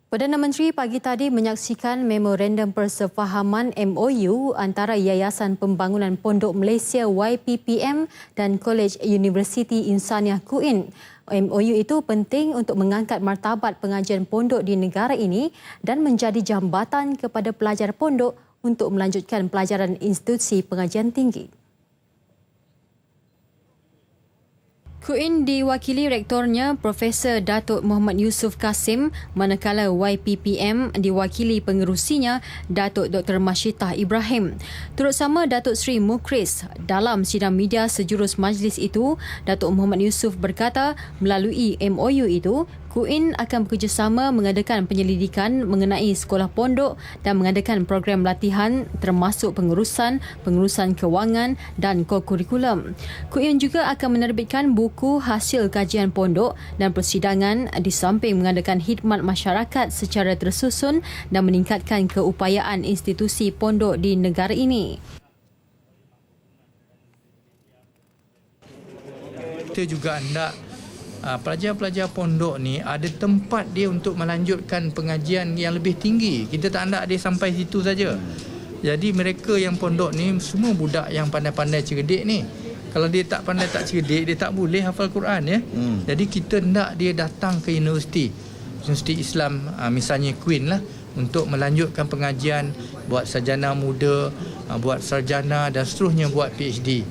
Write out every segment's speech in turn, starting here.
Perdana Menteri pagi tadi menyaksikan Memorandum Persefahaman MOU antara Yayasan Pembangunan Pondok Malaysia YPPM dan Kolej Universiti Insaniah KUIN. MOU itu penting untuk mengangkat martabat pengajian pondok di negara ini dan menjadi jambatan kepada pelajar pondok untuk melanjutkan pelajaran institusi pengajian tinggi. KUIN diwakili rektornya Profesor Datuk Muhammad Yusof Kasim, manakala YPPM diwakili pengerusinya Datuk Dr. Masyitah Ibrahim. Turut sama Datuk Seri Mukris. Dalam sidang media sejurus majlis itu, Datuk Muhammad Yusof berkata melalui MOU itu, KUIN akan bekerjasama mengadakan penyelidikan mengenai sekolah pondok dan mengadakan program latihan termasuk pengurusan kewangan dan kokurikulum. KUIN juga akan menerbitkan buku hasil kajian pondok dan persidangan di samping mengadakan khidmat masyarakat secara tersusun dan meningkatkan keupayaan institusi pondok di negara ini. Kita juga hendak pelajar-pelajar pondok ni ada tempat dia untuk melanjutkan pengajian yang lebih tinggi. Kita tak hendak dia sampai situ saja. Jadi mereka yang pondok ni semua budak yang pandai-pandai cerdik ni. Kalau dia tak pandai tak cerdik, dia tak boleh hafal Quran ya. Jadi kita hendak dia datang ke universiti Islam misalnya KUIN lah, untuk melanjutkan pengajian, buat sarjana muda, buat sarjana dan seterusnya buat PhD.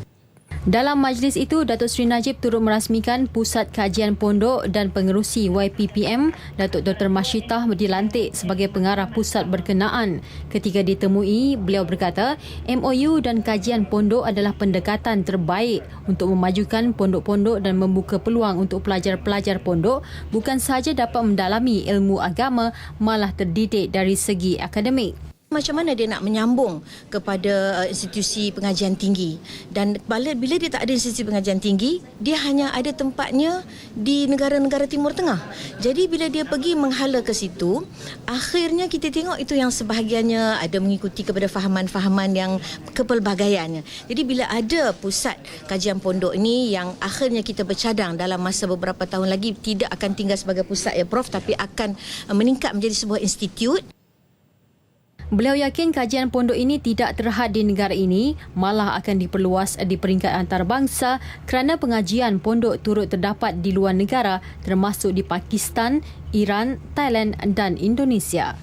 Dalam majlis itu, Datuk Seri Najib turut merasmikan Pusat Kajian Pondok dan Pengerusi YPPM. Datuk Dr. Masyitah dilantik sebagai pengarah pusat berkenaan. Ketika ditemui, beliau berkata, MOU dan kajian pondok adalah pendekatan terbaik untuk memajukan pondok-pondok dan membuka peluang untuk pelajar-pelajar pondok bukan sahaja dapat mendalami ilmu agama, malah terdidik dari segi akademik. Macam mana dia nak menyambung kepada institusi pengajian tinggi, dan bila dia tak ada institusi pengajian tinggi, dia hanya ada tempatnya di negara-negara Timur Tengah. Jadi bila dia pergi menghala ke situ, akhirnya kita tengok itu yang sebahagiannya ada mengikuti kepada fahaman-fahaman yang kepelbagaiannya. Jadi bila ada pusat kajian pondok ini yang akhirnya kita bercadang dalam masa beberapa tahun lagi tidak akan tinggal sebagai pusat ya Prof, tapi akan meningkat menjadi sebuah institut. Beliau yakin kajian pondok ini tidak terhad di negara ini, malah akan diperluas di peringkat antarabangsa kerana pengajian pondok turut terdapat di luar negara termasuk di Pakistan, Iran, Thailand dan Indonesia.